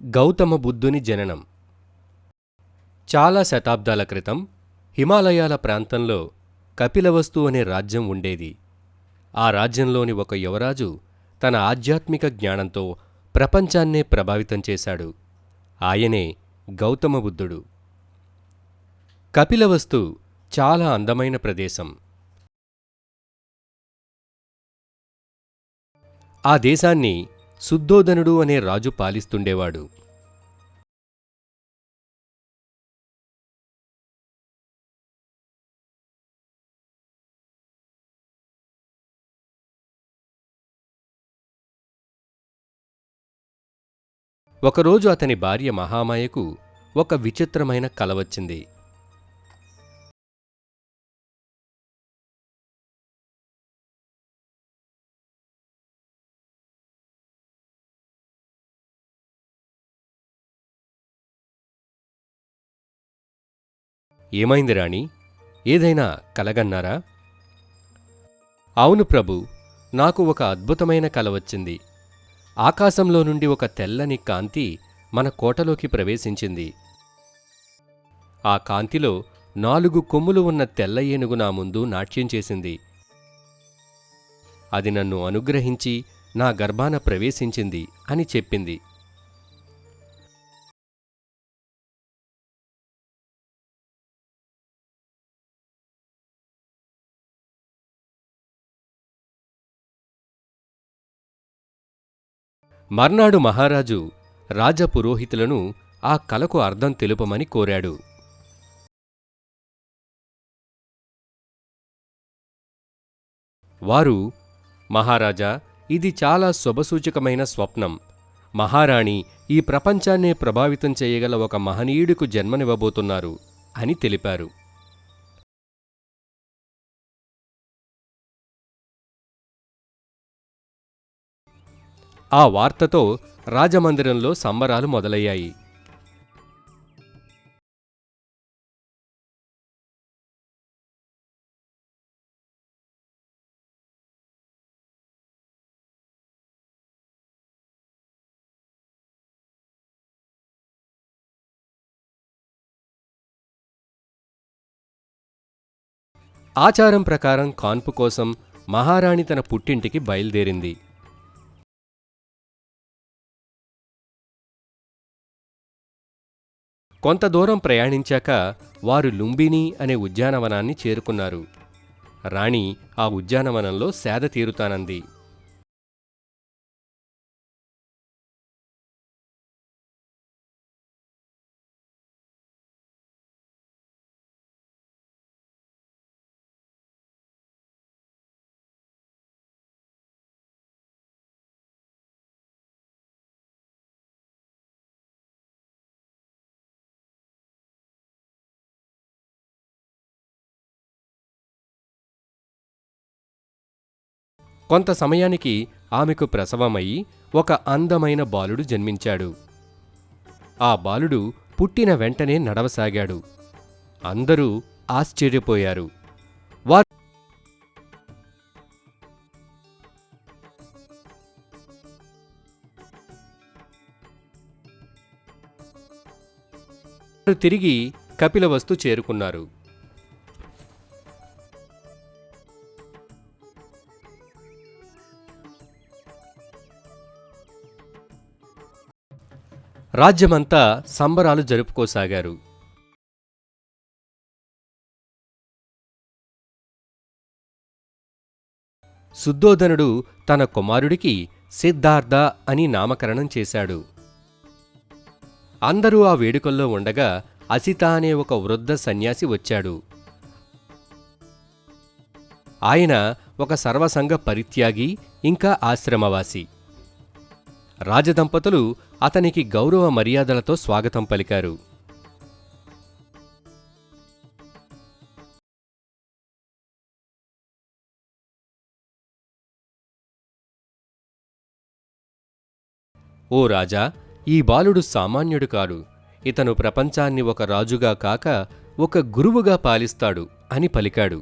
గౌతమ బుద్ధుని జననం. చాలా శతాబ్దాల క్రితం హిమాలయాల ప్రాంతంలో కపిలవస్తు అనే రాజ్యం ఉండేది. ఆ రాజ్యంలోని ఒక యువరాజు తన ఆధ్యాత్మిక జ్ఞానంతో ప్రపంచాన్నే ప్రభావితం చేశాడు. ఆయనే గౌతమ బుద్ధుడు. కపిలవస్తు చాలా అందమైన ప్రదేశం. ఆ దేశాన్ని శుద్ధోదనుడు అనే రాజు పాలిస్తుండేవాడు. ఒకరోజు అతని భార్య మహామాయకు ఒక విచిత్రమైన కల వచ్చింది. ఏమైంది రాణి, ఏదైనా కలగన్నారా? అవును ప్రభూ, నాకు ఒక అద్భుతమైన కల వచ్చింది. ఆకాశంలో నుండి ఒక తెల్లని కాంతి మన కోటలోకి ప్రవేశించింది. ఆ కాంతిలో 4 కొమ్ములు ఉన్న తెల్ల ఏనుగు నా ముందు నాట్యం చేసింది. అది నన్ను అనుగ్రహించి నా గర్భాన ప్రవేశించింది అని చెప్పింది. మర్నాడు మహారాజు రాజపురోహితులను ఆ కలకు అర్థం తెలుపమని కోరాడు. వారు, మహారాజా, ఇది చాలా శుభసూచకమైన స్వప్నం. మహారాణి ఈ ప్రపంచాన్నే ప్రభావితం చేయగల ఒక మహనీయుడికు జన్మనివ్వబోతున్నారు అని తెలిపారు. ఆ వార్తతో రాజమందిరంలో సంబరాలు మొదలయ్యాయి. ఆచారం ప్రకారం కాన్పు కోసం మహారాణి తన పుట్టింటికి బయలుదేరింది. కొంత దూరం ప్రయాణించాక వారు లుంబిని అనే ఉద్యానవనాన్ని చేరుకున్నారు. రాణి ఆ ఉద్యానవనంలో సేద తీరుతానంది. కొంత సమయానికి ఆమెకు ప్రసవమయ్యి ఒక అందమైన బాలుడు జన్మించాడు. ఆ బాలుడు పుట్టిన వెంటనే నడవసాగాడు. అందరూ ఆశ్చర్యపోయారు. వారు తిరిగి కపిలవస్తు చేరుకున్నారు. రాజ్యమంతా సంబరాలు జరుపుకోసాగారు. శుద్ధోదనుడు తన కుమారుడికి సిద్ధార్థ అని నామకరణం చేశాడు. అందరూ ఆ వేడుకల్లో ఉండగా అసిత అనే ఒక వృద్ధ సన్యాసి వచ్చాడు. ఆయన ఒక సర్వసంగ పరిత్యాగి, ఇంకా ఆశ్రమవాసి. రాజదంపతులు అతనికి గౌరవ మర్యాదలతో స్వాగతం పలికారు. ఓ రాజా, ఈ బాలుడు సామాన్యుడు కాడు. ఇతను ప్రపంచాన్ని ఒక రాజుగా కాక ఒక గురువుగా పాలిస్తాడు అని పలికాడు.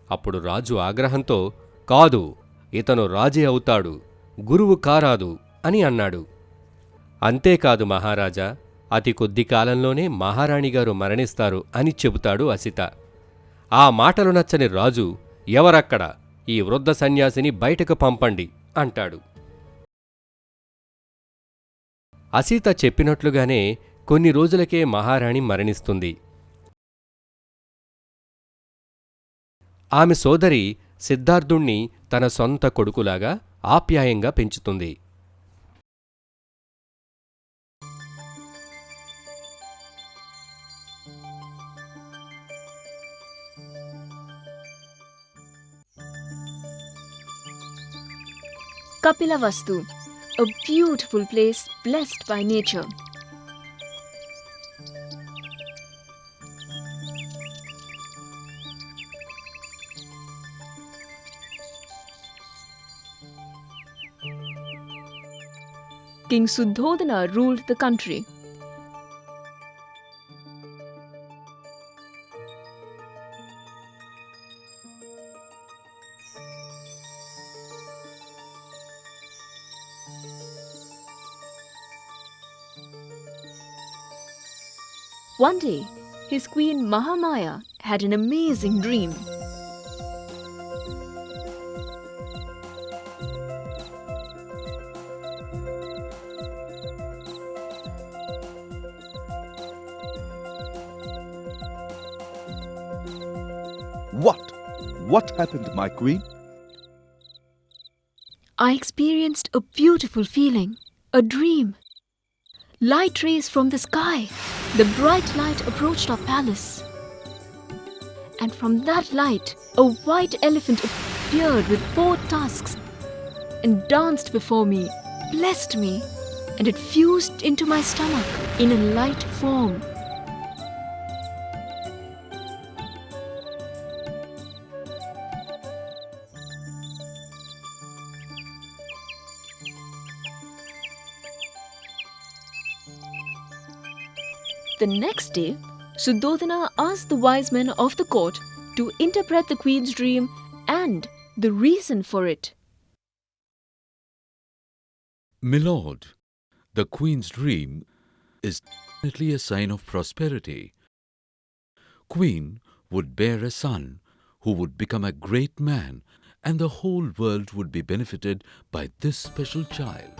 అప్పుడు రాజు ఆగ్రహంతో, కాదు, ఇతను రాజే అవుతాడు, గురువు కారాదు అని అన్నాడు. అంతేకాదు మహారాజా, అతి కొద్ది కాలంలోనే మహారాణిగారు మరణిస్తారు అని చెబుతాడు అసిత. ఆ మాటలు నచ్చని రాజు, ఎవరక్కడ, ఈ వృద్ధ సన్యాసిని బయటకు పంపండి అంటాడు. అసిత చెప్పినట్లుగానే కొన్ని రోజులకే మహారాణి మరణిస్తుంది. ఆమె సోదరి సిద్ధార్థుణ్ణి తన సొంత కొడుకులాగా ఆప్యాయంగా పెంచుతుంది. Kapilavastu, a beautiful place blessed by nature. King Suddhodana ruled the country. One day, his queen Mahamaya had an amazing dream. What happened, my queen? I experienced a beautiful feeling, a dream. Light rays from the sky. The bright light approached our palace. And from that light, a white elephant appeared with 4 tusks and danced before me, blessed me, and it fused into my stomach in a light form. The next day, Suddhodana asked the wise men of the court to interpret the queen's dream and the reason for it. Milord, the queen's dream is definitely a sign of prosperity. Queen would bear a son who would become a great man, and the whole world would be benefited by this special child.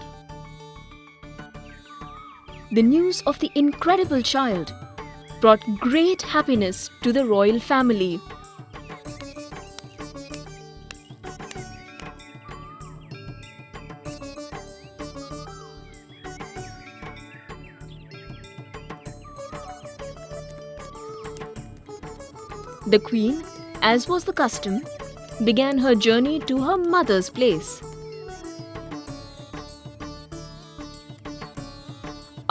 The news of the incredible child brought great happiness to the royal family. The queen, as was the custom, began her journey to her mother's place.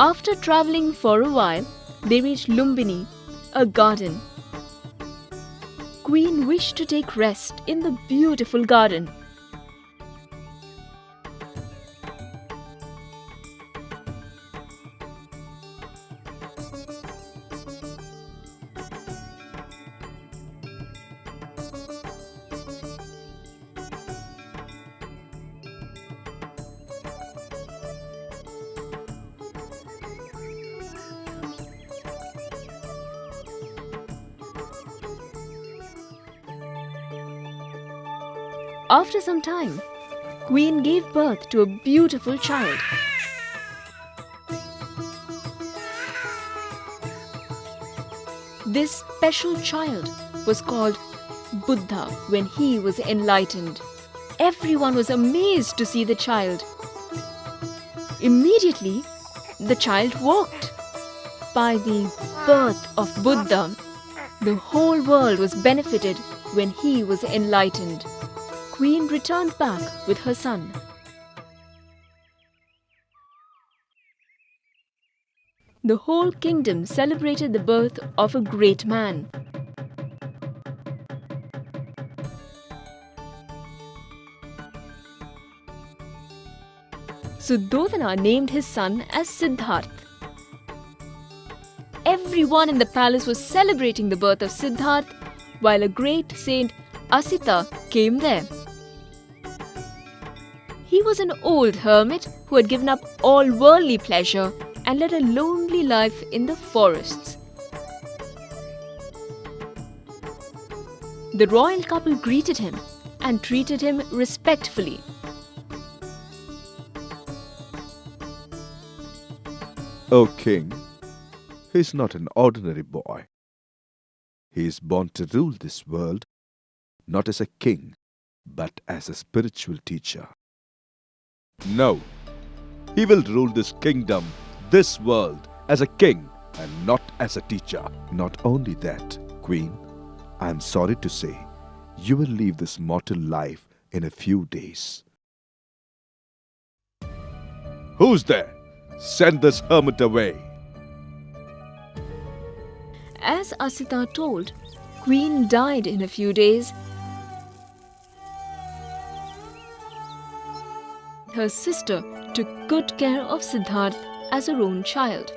After travelling for a while, they reached Lumbini, a garden. Queen wished to take rest in the beautiful garden. After some time, Queen gave birth to a beautiful child. This special child was called Buddha when he was enlightened. Everyone was amazed to see the child. Immediately, the child walked. By the birth of Buddha, the whole world was benefited when he was enlightened. Queen returned back with her son. The whole kingdom celebrated the birth of a great man. Suddhodana named his son as Siddharth. Everyone in the palace was celebrating the birth of Siddharth, while a great saint Asita came there. He was an old hermit who had given up all worldly pleasure and led a lonely life in the forests. The royal couple greeted him and treated him respectfully. O king, he is not an ordinary boy. He is born to rule this world, not as a king, but as a spiritual teacher. No, he will rule this kingdom, this world, as a king and not as a teacher. Not only that, Queen, I am sorry to say, you will leave this mortal life in a few days. Who's there? Send this hermit away. As Asita told, Queen died in a few days. Her sister took good care of Siddharth as her own child.